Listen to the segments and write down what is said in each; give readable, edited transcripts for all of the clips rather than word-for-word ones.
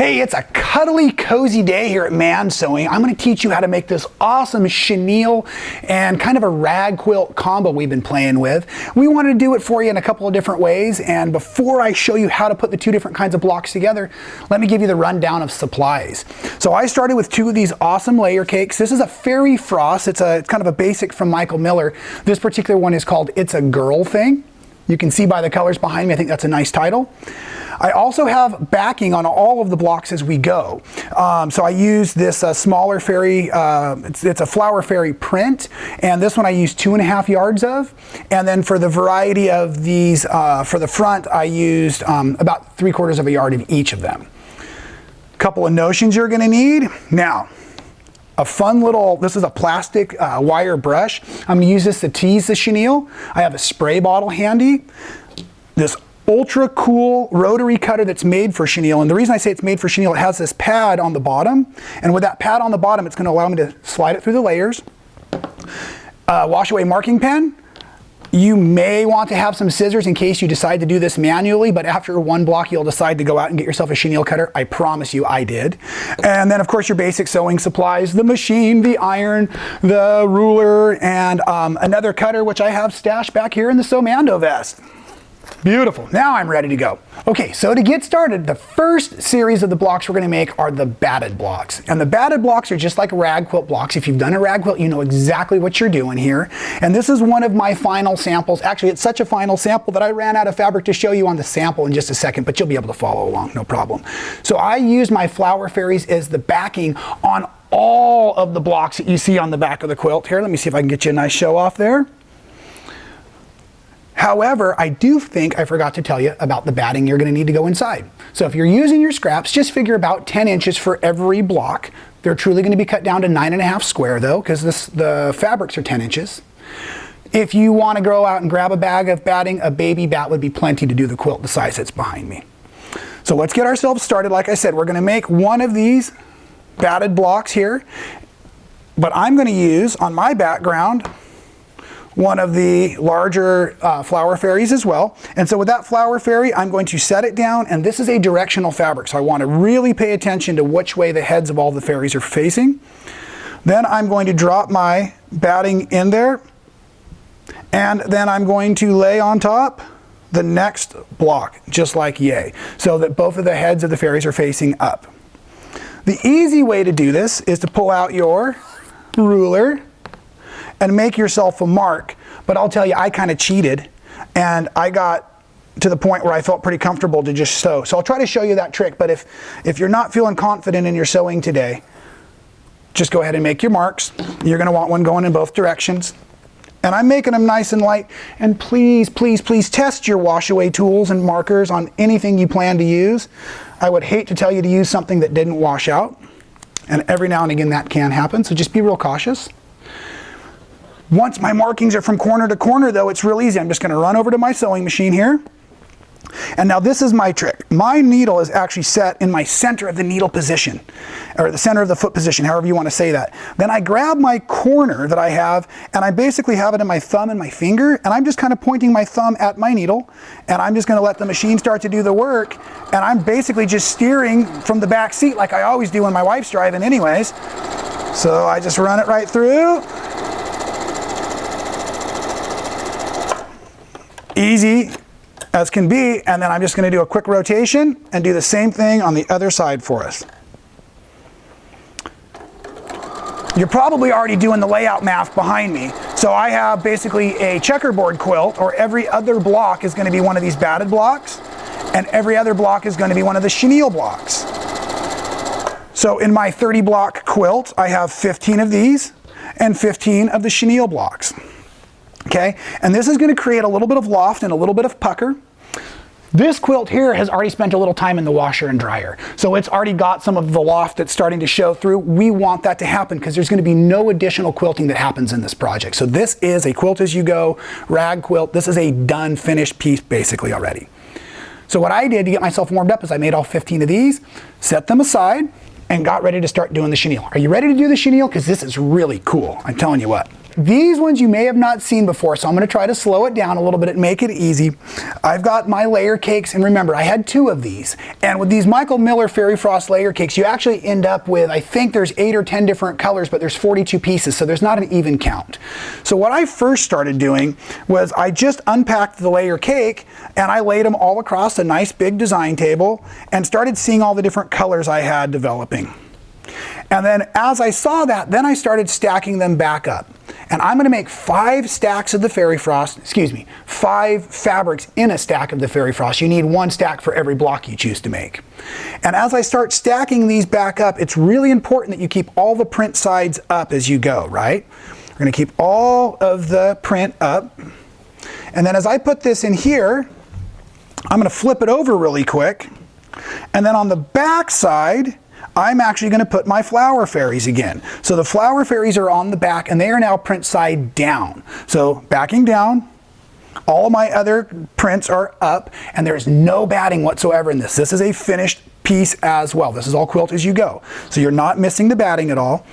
Hey, it's a cuddly, cozy day here at Man Sewing. I'm going to teach you how to make this awesome chenille and kind of a rag quilt combo we've been playing with. We wanted to do it for you in a couple of different ways, and before I show you how to put the two different kinds of blocks together, let me give you the rundown of supplies. So I started with two of these awesome layer cakes. This is a Fairy Frost. It's kind of a basic from Michael Miller. This particular one is called It's a Girl Thing. You can see by the colors behind me, I think that's a nice title. I also have backing on all of the blocks as we go. So I use this smaller fairy, it's a flower fairy print, and this one I use 2.5 yards of. And then for the variety of these, for the front, I used about 3/4 yard of each of them. Couple of notions you're gonna need. Now, a fun little, this is a plastic wire brush. I'm gonna use this to tease the chenille. I have a spray bottle handy. This ultra cool rotary cutter that's made for chenille, and the reason I say it's made for chenille, it has this pad on the bottom, and with that pad on the bottom, it's going to allow me to slide it through the layers. Wash away marking pen. You may want to have some scissors in case you decide to do this manually, but after one block you'll decide to go out and get yourself a chenille cutter. I promise you I did. And then of course your basic sewing supplies, the machine, the iron, the ruler, and another cutter which I have stashed back here in the Sewmando vest. Beautiful. Now I'm ready to go. Okay, so to get started, the first series of the blocks we're going to make are the batted blocks. And the batted blocks are just like rag quilt blocks. If you've done a rag quilt, you know exactly what you're doing here. And this is one of my final samples. Actually, it's such a final sample that I ran out of fabric to show you on the sample in just a second, but you'll be able to follow along, no problem. So I use my flower fairies as the backing on all of the blocks that you see on the back of the quilt here. Let me see if I can get you a nice show off there. However, I do think I forgot to tell you about the batting you're going to need to go inside. So if you're using your scraps, just figure about 10 inches for every block. They're truly going to be cut down to 9.5 square though, because the fabrics are 10 inches. If you want to go out and grab a bag of batting, a baby bat would be plenty to do the quilt the size that's behind me. So let's get ourselves started. Like I said, we're going to make one of these batted blocks here, but I'm going to use on my background one of the larger flower fairies as well. And so with that flower fairy, I'm going to set it down, and this is a directional fabric, so I want to really pay attention to which way the heads of all the fairies are facing. Then I'm going to drop my batting in there, and then I'm going to lay on top the next block, just like yay, so that both of the heads of the fairies are facing up. The easy way to do this is to pull out your ruler and make yourself a mark, but I'll tell you, I kind of cheated, and I got to the point where I felt pretty comfortable to just sew. So I'll try to show you that trick, but if you're not feeling confident in your sewing today, just go ahead and make your marks. You're gonna want one going in both directions. And I'm making them nice and light, and please, please, please test your wash away tools and markers on anything you plan to use. I would hate to tell you to use something that didn't wash out, and every now and again that can happen, so just be real cautious. Once my markings are from corner to corner though, it's real easy. I'm just going to run over to my sewing machine here. And now this is my trick. My needle is actually set in my center of the needle position, or the center of the foot position, however you want to say that. Then I grab my corner that I have, and I basically have it in my thumb and my finger, and I'm just kind of pointing my thumb at my needle, and I'm just going to let the machine start to do the work, and I'm basically just steering from the back seat like I always do when my wife's driving anyways. So I just run it right through. Easy as can be, and then I'm just going to do a quick rotation and do the same thing on the other side for us. You're probably already doing the layout math behind me. So I have basically a checkerboard quilt, or every other block is going to be one of these batted blocks, and every other block is going to be one of the chenille blocks. So in my 30 block quilt, I have 15 of these and 15 of the chenille blocks. Okay, and this is going to create a little bit of loft and a little bit of pucker. This quilt here has already spent a little time in the washer and dryer, so it's already got some of the loft that's starting to show through. We want that to happen because there's going to be no additional quilting that happens in this project. So this is a quilt as you go rag quilt. This is a done, finished piece basically already. So what I did to get myself warmed up is I made all 15 of these, set them aside, and got ready to start doing the chenille. Are you ready to do the chenille? Because this is really cool, I'm telling you what. These ones you may have not seen before, so I'm going to try to slow it down a little bit and make it easy. I've got my layer cakes, and remember, I had 2 of these. And with these Michael Miller Fairy Frost layer cakes, you actually end up with, I think there's 8 or 10 different colors, but there's 42 pieces, so there's not an even count. So what I first started doing was I just unpacked the layer cake, and I laid them all across a nice big design table, and started seeing all the different colors I had developing. And then as I saw that, then I started stacking them back up. And I'm going to make 5 stacks of the Fairy Frost, 5 fabrics in a stack of the Fairy Frost. You need 1 stack for every block you choose to make. And as I start stacking these back up, it's really important that you keep all the print sides up as you go, right? We're going to keep all of the print up. And then as I put this in here, I'm going to flip it over really quick. And then on the back side, I'm actually going to put my flower fairies again. So the flower fairies are on the back, and they are now print side down. So backing down, all of my other prints are up, and there's no batting whatsoever in this. This is a finished piece as well. This is all quilt as you go. So you're not missing the batting at all.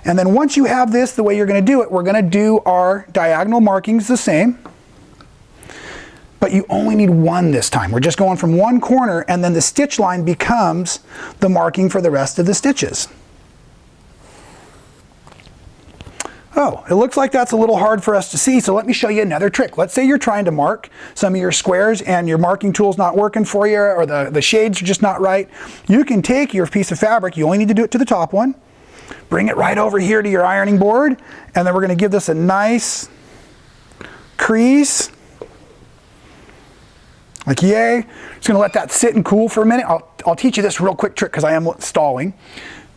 And then once you have this, the way you're going to do it, we're going to do our diagonal markings the same. But you only need 1 this time. We're just going from 1 corner, and then the stitch line becomes the marking for the rest of the stitches. Oh, it looks like that's a little hard for us to see, so let me show you another trick. Let's say you're trying to mark some of your squares and your marking tool's not working for you, or the shades are just not right. You can take your piece of fabric, you only need to do it to the top one, bring it right over here to your ironing board, and then we're going to give this a nice crease. Like, yay. Just going to let that sit and cool for a minute. I'll teach you this real quick trick because I am stalling.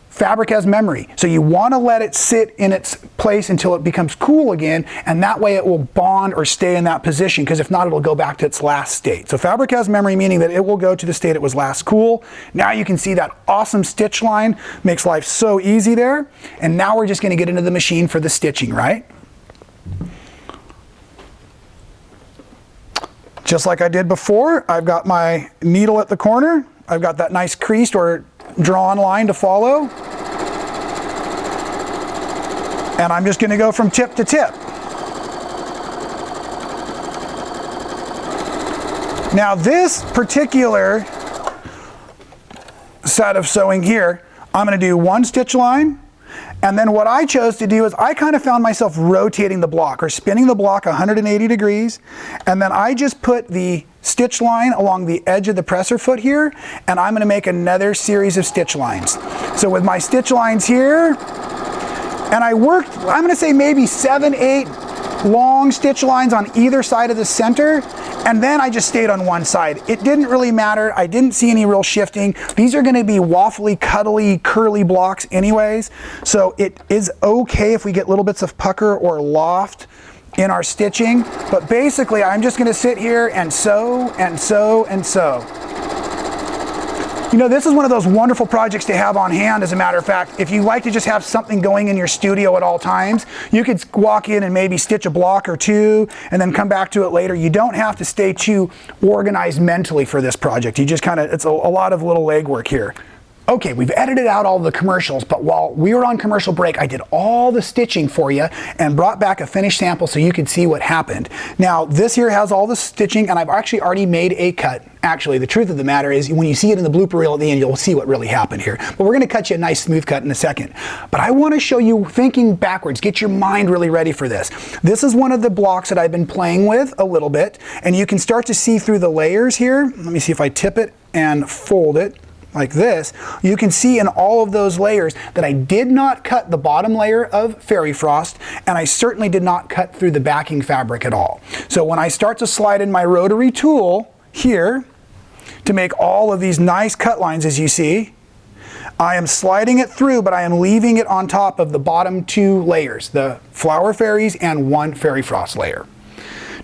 Fabric has memory, so you want to let it sit in its place until it becomes cool again, and that way it will bond or stay in that position, because if not, it'll go back to its last state. So fabric has memory, meaning that it will go to the state it was last cool. Now you can see that awesome stitch line. Makes life so easy there. And now we're just going to get into the machine for the stitching, right? Just like I did before, I've got my needle at the corner. I've got that nice creased or drawn line to follow. And I'm just going to go from tip to tip. Now this particular set of sewing here, I'm going to do 1 stitch line. And then what I chose to do is I kind of found myself rotating the block or spinning the block 180 degrees. And then I just put the stitch line along the edge of the presser foot here, and I'm going to make another series of stitch lines. So with my stitch lines here, and I worked, I'm going to say maybe 7, 8 long stitch lines on either side of the center, and then I just stayed on one side. It didn't really matter. I didn't see any real shifting. These are going to be waffly, cuddly, curly blocks anyways, so it is okay if we get little bits of pucker or loft in our stitching, but basically I'm just going to sit here and sew and sew and sew. You know, this is one of those wonderful projects to have on hand. As a matter of fact, if you like to just have something going in your studio at all times, you could walk in and maybe stitch a block or 2 and then come back to it later. You don't have to stay too organized mentally for this project. You just kind of, it's a lot of little legwork here. Okay, we've edited out all the commercials, but while we were on commercial break, I did all the stitching for you and brought back a finished sample so you could see what happened. Now, this here has all the stitching, and I've actually already made a cut. Actually, the truth of the matter is, when you see it in the blooper reel at the end, you'll see what really happened here. But we're going to cut you a nice smooth cut in a second. But I want to show you thinking backwards, get your mind really ready for this. This is one of the blocks that I've been playing with a little bit, and you can start to see through the layers here. Let me see if I tip it and fold it like this. You can see in all of those layers that I did not cut the bottom layer of Fairy Frost, and I certainly did not cut through the backing fabric at all. So when I start to slide in my rotary tool here to make all of these nice cut lines, as you see, I am sliding it through, but I am leaving it on top of the bottom 2 layers, the Flower Fairies and 1 Fairy Frost layer.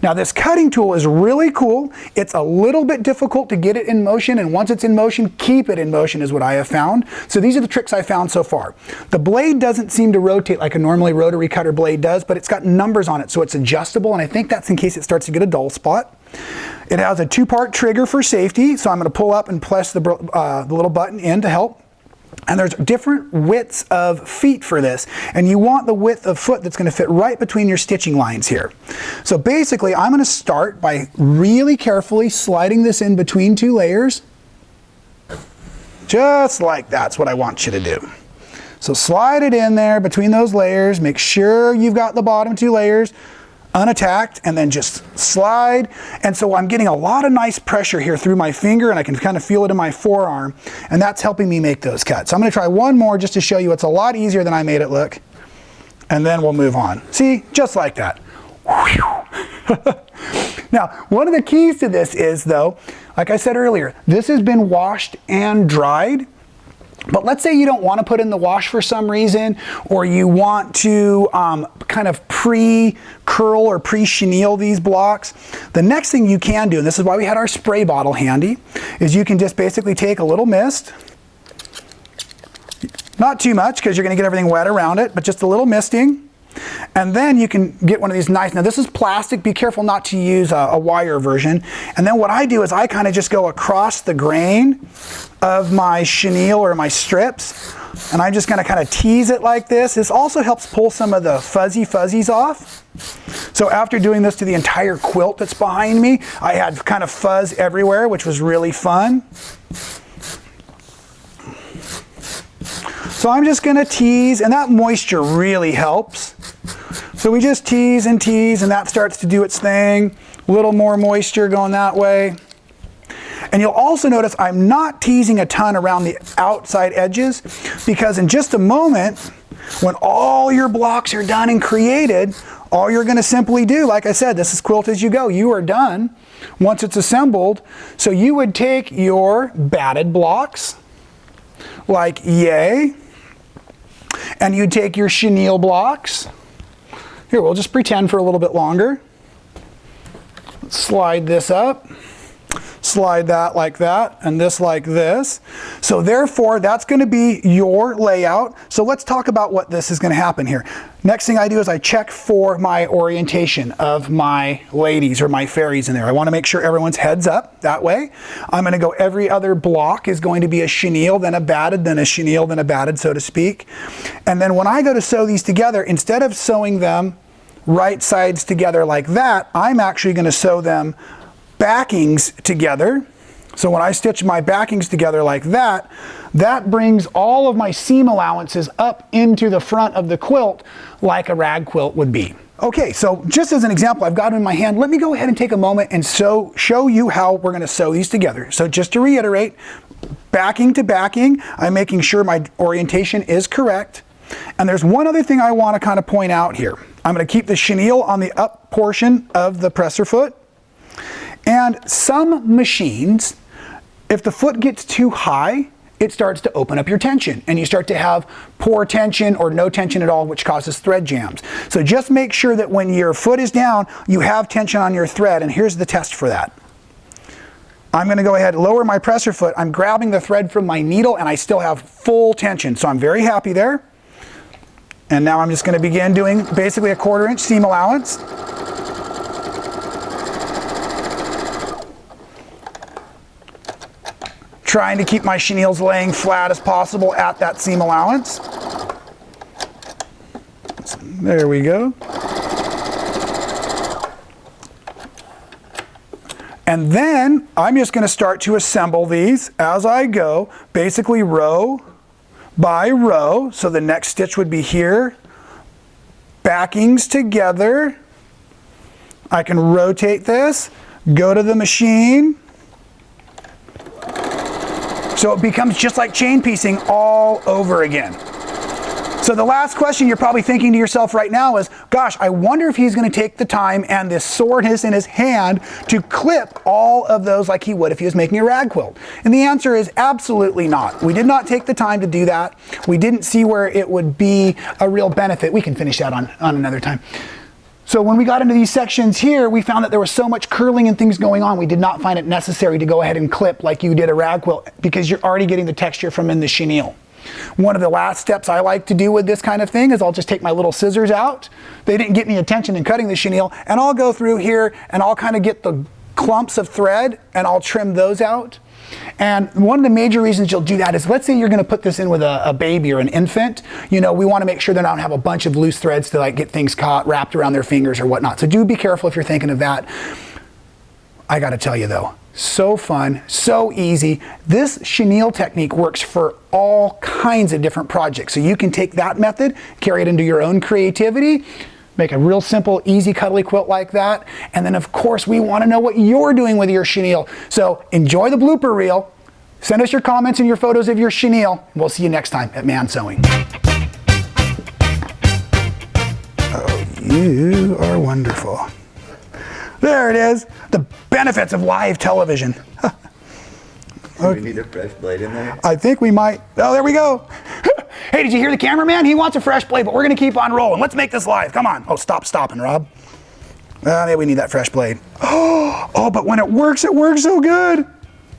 Now this cutting tool is really cool. It's a little bit difficult to get it in motion, and once it's in motion, keep it in motion is what I have found. So these are the tricks I found so far. The blade doesn't seem to rotate like a normally rotary cutter blade does, but it's got numbers on it, so it's adjustable, and I think that's in case it starts to get a dull spot. It has a 2-part trigger for safety, so I'm going to pull up and press the little button in to help. And there's different widths of feet for this, and you want the width of foot that's going to fit right between your stitching lines here. So basically, I'm going to start by really carefully sliding this in between 2 layers. Just like that's what I want you to do. So slide it in there between those layers, make sure you've got the bottom 2 layers unattacked, and then just slide. And so I'm getting a lot of nice pressure here through my finger, and I can kind of feel it in my forearm, and that's helping me make those cuts. So I'm going to try one more just to show you it's a lot easier than I made it look, and then we'll move on. See, just like that. Now, one of the keys to this is, though, like I said earlier, this has been washed and dried. But let's say you don't want to put in the wash for some reason, or you want to kind of pre-curl or pre-chenille these blocks. The next thing you can do, and this is why we had our spray bottle handy, is you can just basically take a little mist. Not too much, because you're going to get everything wet around it, but just a little misting. And then you can get one of these nice, now this is plastic, be careful not to use a wire version. And then what I do is I kind of just go across the grain of my chenille or my strips, and I'm just going to kind of tease it like this. This also helps pull some of the fuzzies off. So after doing this to the entire quilt that's behind me, I had kind of fuzz everywhere, which was really fun. So I'm just going to tease, and that moisture really helps. So we just tease, and that starts to do its thing. A little more moisture going that way. And you'll also notice I'm not teasing a ton around the outside edges, because in just a moment, when all your blocks are done and created, all you're going to simply do, like I said, this is quilt as you go. You are done once it's assembled. So you would take your batted blocks, like yay, and you take your chenille blocks. Here, we'll just pretend for a little bit longer. Let's slide this up, slide that like that, and this like this. So therefore, that's going to be your layout. So let's talk about what this is going to happen here. Next thing I do is I check for my orientation of my ladies or my fairies in there. I want to make sure everyone's heads up that way. I'm going to go every other block is going to be a chenille, then a batted, then a chenille, then a batted, so to speak. And then when I go to sew these together, instead of sewing them right sides together like that, I'm actually going to sew them backings together. So when I stitch my backings together like that, that brings all of my seam allowances up into the front of the quilt like a rag quilt would be. Okay, so just as an example, I've got it in my hand. Let me go ahead and take a moment and show you how we're going to sew these together. So just to reiterate, backing to backing, I'm making sure my orientation is correct. And there's one other thing I want to kind of point out here. I'm going to keep the chenille on the up portion of the presser foot. And some machines, if the foot gets too high, it starts to open up your tension, and you start to have poor tension or no tension at all, which causes thread jams. So just make sure that when your foot is down, you have tension on your thread, and here's the test for that. I'm going to go ahead and lower my presser foot. I'm grabbing the thread from my needle, and I still have full tension, so I'm very happy there. And now I'm just going to begin doing basically a 1/4 inch seam allowance. Trying to keep my chenilles laying flat as possible at that seam allowance. There we go. And then I'm just going to start to assemble these as I go, basically row by row. So the next stitch would be here, backings together. I can rotate this, go to the machine. So it becomes just like chain piecing all over again. So the last question you're probably thinking to yourself right now is, gosh, I wonder if he's going to take the time and this sword is in his hand to clip all of those like he would if he was making a rag quilt. And the answer is absolutely not. We did not take the time to do that. We didn't see where it would be a real benefit. We can finish that on another time. So when we got into these sections here, we found that there was so much curling and things going on, we did not find it necessary to go ahead and clip like you did a rag quilt, because you're already getting the texture from in the chenille. One of the last steps I like to do with this kind of thing is I'll just take my little scissors out. They didn't get any attention in cutting the chenille, and I'll go through here and I'll kind of get the clumps of thread and I'll trim those out. And one of the major reasons you'll do that is, let's say you're going to put this in with a baby or an infant. You know, we want to make sure they don't have a bunch of loose threads to like get things caught, wrapped around their fingers or whatnot. So do be careful if you're thinking of that. I got to tell you though, so fun, so easy. This chenille technique works for all kinds of different projects. So you can take that method, carry it into your own creativity, make a real simple, easy, cuddly quilt like that. And then of course, we want to know what you're doing with your chenille. So enjoy the blooper reel. Send us your comments and your photos of your chenille. We'll see you next time at Man Sewing. Oh, you are wonderful. There it is. The benefits of live television. Do we need a fresh blade in there? I think we might. Oh, there we go. Hey, did you hear the cameraman? He wants a fresh blade, but we're going to keep on rolling. Let's make this live. Come on. Oh, stop stopping, Rob. Maybe we need that fresh blade. Oh, but when it works so good.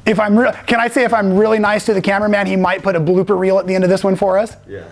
Can I say if I'm really nice to the cameraman, he might put a blooper reel at the end of this one for us? Yeah.